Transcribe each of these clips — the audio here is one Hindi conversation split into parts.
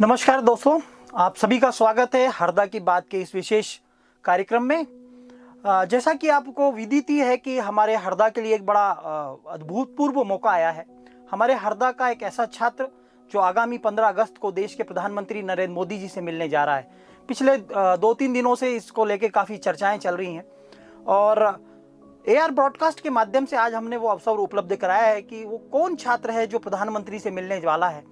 नमस्कार दोस्तों, आप सभी का स्वागत है हरदा की बात के इस विशेष कार्यक्रम में। जैसा कि आपको विदित ही है कि हमारे हरदा के लिए एक बड़ा अभूतपूर्व मौका आया है। हमारे हरदा का एक ऐसा छात्र जो आगामी 15 अगस्त को देश के प्रधानमंत्री नरेंद्र मोदी जी से मिलने जा रहा है। पिछले 2-3 दिनों से इसको लेके काफ़ी चर्चाएं चल रही हैं और AR ब्रॉडकास्ट के माध्यम से आज हमने वो अवसर उपलब्ध कराया है कि वो कौन छात्र है जो प्रधानमंत्री से मिलने वाला है,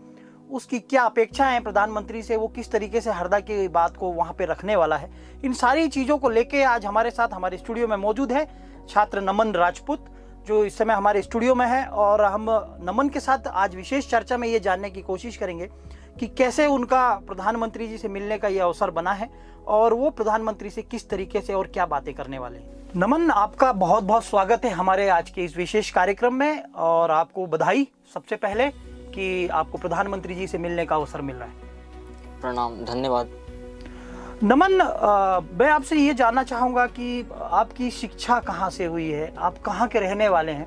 उसकी क्या अपेक्षाएं हैं प्रधानमंत्री से, वो किस तरीके से हरदा की बात को वहां पे रखने वाला है। इन सारी चीज़ों को लेके आज हमारे साथ हमारे स्टूडियो में मौजूद है छात्र नमन राजपूत, जो इस समय हमारे स्टूडियो में है। और हम नमन के साथ आज विशेष चर्चा में ये जानने की कोशिश करेंगे कि कैसे उनका प्रधानमंत्री जी से मिलने का ये अवसर बना है और वो प्रधानमंत्री से किस तरीके से और क्या बातें करने वाले हैं। नमन, आपका बहुत बहुत स्वागत है हमारे आज के इस विशेष कार्यक्रम में और आपको बधाई सबसे पहले कि आपको प्रधानमंत्री जी से मिलने का अवसर मिल रहा है। प्रणाम, धन्यवाद। नमन, मैं आपसे ये जानना चाहूँगा कि आपकी शिक्षा कहाँ से हुई है, आप कहाँ के रहने वाले हैं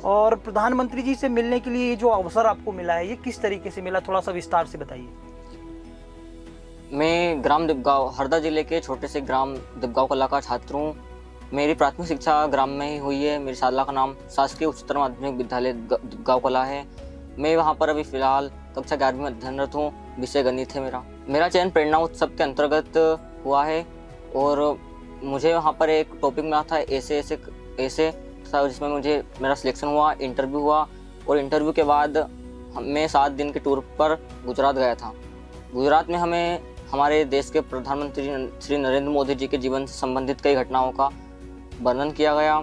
और प्रधानमंत्री जी से मिलने के लिए जो अवसर आपको मिला है ये किस तरीके से मिला, थोड़ा सा विस्तार से बताइए। मैं ग्राम दिपगांव, हरदा जिले के छोटे से ग्राम दिपगांव कला का छात्र हूँ। मेरी प्राथमिक शिक्षा ग्राम में ही हुई है। मेरी शाला का नाम शासकीय उच्चतर माध्यमिक विद्यालय दिपगांव कला है। मैं वहाँ पर अभी फिलहाल कक्षा 11वीं में अध्ययनरत हूँ। विषय गणित है मेरा चयन प्रेरणा उत्सव के अंतर्गत हुआ है और मुझे वहाँ पर एक टॉपिक मिला था ऐसे था, जिसमें मुझे मेरा सिलेक्शन हुआ, इंटरव्यू हुआ और इंटरव्यू के बाद मैं 7 दिन के टूर पर गुजरात गया था। गुजरात में हमें हमारे देश के प्रधानमंत्री श्री नरेंद्र मोदी जी के जीवन से संबंधित कई घटनाओं का वर्णन किया गया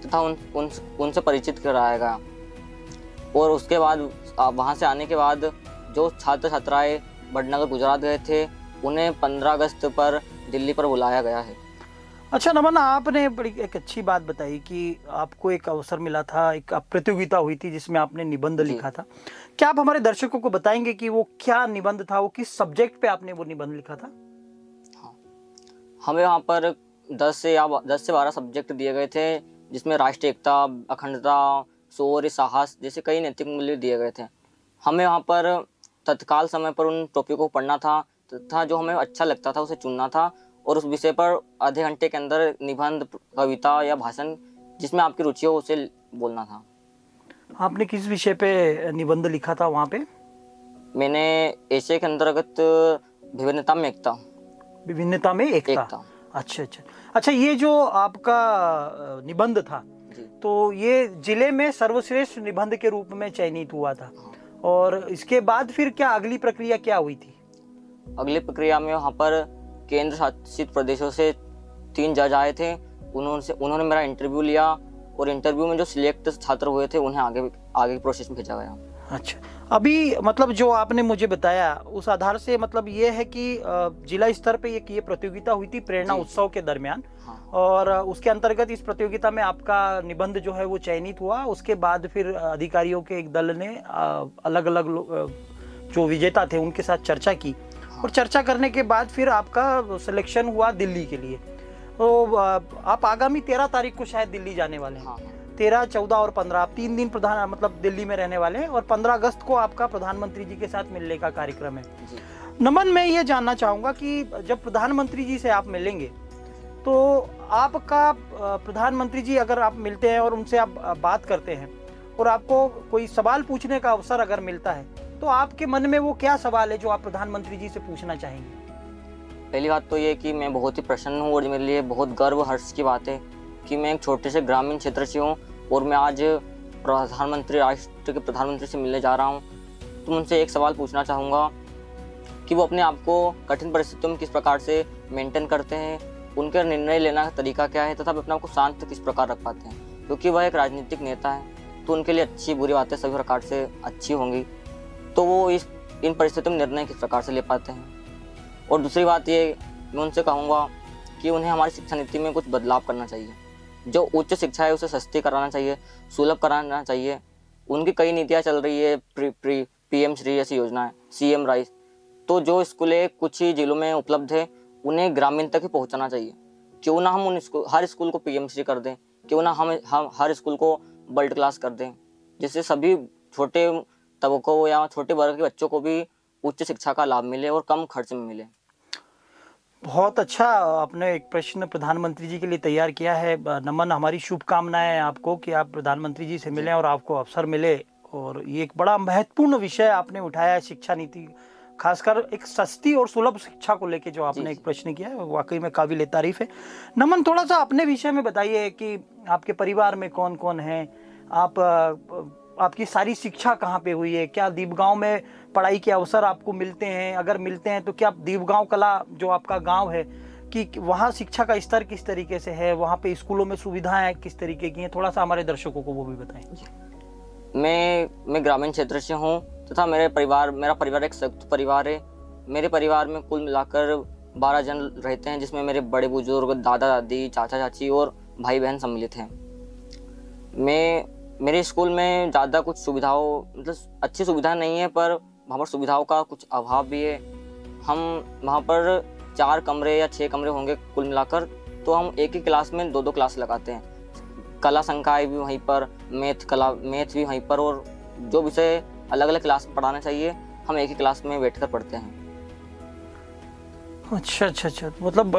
तथा उनसे परिचित कराया गया। और उसके बाद वहाँ से आने के बाद जो छात्र छात्राएँ वडनगर गुजरात गए थे उन्हें 15 अगस्त पर दिल्ली पर बुलाया गया है। अच्छा नमन, आपने बड़ी एक अच्छी बात बताई कि आपको एक अवसर मिला था, एक प्रतियोगिता हुई थी जिसमें आपने निबंध लिखा था। क्या आप हमारे दर्शकों को बताएंगे कि वो क्या निबंध था, वो किस सब्जेक्ट पे आपने वो निबंध लिखा था? हाँ, हमें वहाँ पर 10 से 12 सब्जेक्ट दिए गए थे, जिसमें राष्ट्रीय एकता, अखंडता, शौर्य, साहस जैसे कई नैतिक मूल्य दिए गए थे। हमें वहाँ पर तत्काल समय पर उन टॉपिक को पढ़ना था तथा जो हमें अच्छा लगता था उसे चुनना था और उस विषय पर आधे घंटे के अंदर निबंध, कविता या भाषण जिसमें आपकी रुचि हो उसे बोलना था। आपने किस विषय पे निबंध लिखा था वहाँ पे? मैंने एशिया के अंतर्गत विभिन्नता में एकता। विभिन्नता में एकता। अच्छा, ये जो आपका निबंध था तो ये जिले में सर्वश्रेष्ठ निबंध के रूप में चयनित हुआ था। और इसके बाद फिर क्या अगली प्रक्रिया क्या हुई थी? अगली प्रक्रिया में वहाँ पर केंद्र शासित प्रदेशों से 3 जज आए थे। उन्होंने मेरा इंटरव्यू लिया और इंटरव्यू में जो सिलेक्ट छात्र हुए थे उन्हें आगे प्रोसेस में भेजा गया। अच्छा, अभी मतलब जो आपने मुझे बताया उस आधार से मतलब ये है कि जिला स्तर पे ये प्रतियोगिता हुई थी प्रेरणा उत्सव के दरमियान। हाँ। और उसके अंतर्गत इस प्रतियोगिता में आपका निबंध जो है वो चयनित हुआ। उसके बाद फिर अधिकारियों के एक दल ने अलग अलग जो विजेता थे उनके साथ चर्चा की। हाँ। और चर्चा करने के बाद फिर आपका सिलेक्शन हुआ दिल्ली के लिए। तो आप आगामी 13 तारीख को शायद दिल्ली जाने वाले हैं। हाँ। 13, 14 और 15 आप 3 दिन मतलब दिल्ली में रहने वाले हैं और 15 अगस्त को आपका प्रधानमंत्री जी के साथ मिलने का कार्यक्रम है। नमन, मैं ये जानना चाहूँगा कि जब प्रधानमंत्री जी से आप मिलेंगे तो आपका प्रधानमंत्री जी अगर आप मिलते हैं और उनसे आप बात करते हैं और आपको कोई सवाल पूछने का अवसर अगर मिलता है तो आपके मन में वो क्या सवाल है जो आप प्रधानमंत्री जी से पूछना चाहेंगे? पहली बात तो ये कि मैं बहुत ही प्रसन्न हूँ और मेरे लिए बहुत गर्व हर्ष की बात है कि मैं एक छोटे से ग्रामीण क्षेत्र से हूँ और मैं आज राष्ट्र के प्रधानमंत्री से मिलने जा रहा हूँ। तो उनसे एक सवाल पूछना चाहूँगा कि वो अपने आप को कठिन परिस्थितियों में किस प्रकार से मेंटेन करते हैं, उनका निर्णय लेना का तरीका क्या है तथा अपने आप को शांत किस प्रकार रख पाते हैं, क्योंकि वह एक राजनीतिक नेता है तो उनके लिए अच्छी बुरी बातें सभी प्रकार से अच्छी होंगी। तो वो इन परिस्थितियों में निर्णय किस प्रकार से ले पाते हैं। और दूसरी बात ये, मैं उनसे कहूँगा कि उन्हें हमारी शिक्षा नीति में कुछ बदलाव करना चाहिए। जो उच्च शिक्षा है उसे सस्ती कराना चाहिए, सुलभ कराना चाहिए। उनकी कई नीतियाँ चल रही है, PM श्री ऐसी योजना है, CM राइस। तो जो स्कूलें कुछ ही जिलों में उपलब्ध है उन्हें ग्रामीण तक ही पहुँचाना चाहिए। क्यों ना हम हर स्कूल को PM श्री कर दें, क्यों ना हम हर स्कूल को वर्ल्ड क्लास कर दें, जिससे सभी छोटे तबकों या छोटे वर्ग के बच्चों को भी उच्च शिक्षा का लाभ मिले और कम खर्च में मिले। बहुत अच्छा आपने एक प्रश्न प्रधानमंत्री जी के लिए तैयार किया है। नमन, हमारी शुभकामनाएं आपको कि आप प्रधानमंत्री जी से मिलें और आपको अवसर मिले। और ये एक बड़ा महत्वपूर्ण विषय आपने उठाया है, शिक्षा नीति, खासकर एक सस्ती और सुलभ शिक्षा को लेके जो आपने एक प्रश्न किया है, वाकई में काबिल तारीफ है। नमन, थोड़ा सा अपने विषय में बताइए कि आपके परिवार में कौन कौन है, आपकी सारी शिक्षा कहाँ पे हुई है, क्या दीपगांव में पढ़ाई के अवसर आपको मिलते हैं? अगर मिलते हैं तो क्या दीपगांव कला जो आपका गांव है कि वहाँ शिक्षा का स्तर किस तरीके से है, वहाँ पे स्कूलों में सुविधाएं किस तरीके की हैं? थोड़ा सा हमारे दर्शकों को वो भी बताएं। मैं ग्रामीण क्षेत्र से हूँ तथा मेरा परिवार एक संयुक्त परिवार है। मेरे परिवार में कुल मिलाकर 12 जन रहते हैं, जिसमें मेरे बड़े बुजुर्ग, दादा दादी, चाचा चाची और भाई बहन सम्मिलित हैं। मेरे स्कूल में ज़्यादा कुछ सुविधाओं मतलब अच्छी सुविधा नहीं है, पर वहाँ पर सुविधाओं का कुछ अभाव भी है। हम वहाँ पर 4 कमरे या 6 कमरे होंगे कुल मिलाकर, तो हम एक ही क्लास में 2-2 क्लास लगाते हैं। कला संकाय भी वहीं पर, मैथ भी वहीं पर, और जो विषय अलग अलग क्लास में पढ़ाना चाहिए हम एक ही क्लास में बैठकर पढ़ते हैं। अच्छा, मतलब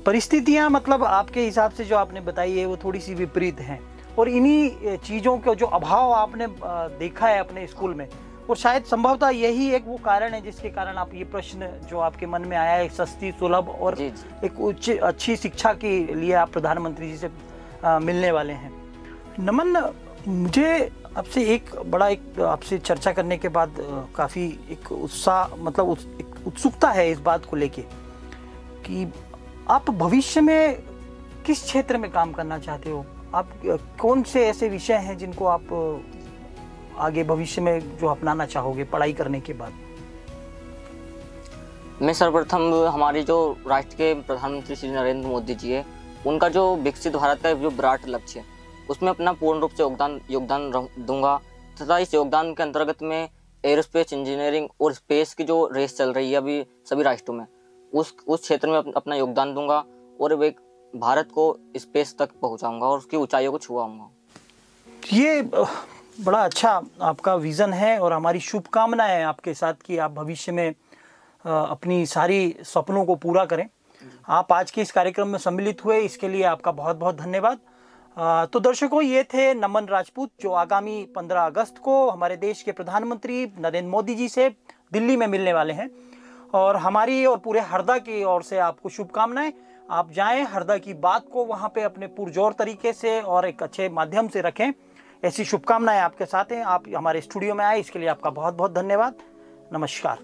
परिस्थितियाँ मतलब आपके हिसाब से जो आपने बताई है वो थोड़ी सी विपरीत हैं, और इन्हीं चीज़ों का जो अभाव आपने देखा है अपने स्कूल में, और शायद संभवतः यही एक वो कारण है जिसके कारण आप ये प्रश्न जो आपके मन में आया है, सस्ती, सुलभ और एक अच्छी शिक्षा के लिए आप प्रधानमंत्री जी से मिलने वाले हैं। नमन, मुझे आपसे आपसे चर्चा करने के बाद काफ़ी एक उत्साह मतलब एक उत्सुकता है इस बात को लेके कि आप भविष्य में किस क्षेत्र में काम करना चाहते हो? आप कौन से ऐसे विषय हैं जिनको आप आगे भविष्य में जो अपनाना चाहोगे पढ़ाई करने के बाद? मैं सर्वप्रथम हमारे जो राष्ट्र के प्रधानमंत्री श्री नरेंद्र मोदी जी है, उनका जो विकसित भारत का जो विराट लक्ष्य है उसमें अपना पूर्ण रूप से योगदान दूंगा, तथा इस योगदान के अंतर्गत में एरोस्पेस इंजीनियरिंग और स्पेस की जो रेस चल रही है अभी सभी राष्ट्रों में, उस क्षेत्र में अपना योगदान दूंगा और एक भारत को स्पेस तक पहुंचाऊंगा और उसकी ऊंचाइयों को छुआऊंगा। ये बड़ा अच्छा आपका विज़न है और हमारी शुभकामनाएं हैं आपके साथ कि आप भविष्य में अपनी सारी सपनों को पूरा करें। आप आज के इस कार्यक्रम में सम्मिलित हुए, इसके लिए आपका बहुत बहुत धन्यवाद। तो दर्शकों, ये थे नमन राजपूत जो आगामी 15 अगस्त को हमारे देश के प्रधानमंत्री नरेंद्र मोदी जी से दिल्ली में मिलने वाले हैं, और हमारी और पूरे हरदा की ओर से आपको शुभकामनाएं। आप जाएं, हरदा की बात को वहां पे अपने पुरजोर तरीके से और एक अच्छे माध्यम से रखें, ऐसी शुभकामनाएं आपके साथ हैं। आप हमारे स्टूडियो में आए, इसके लिए आपका बहुत बहुत धन्यवाद। नमस्कार।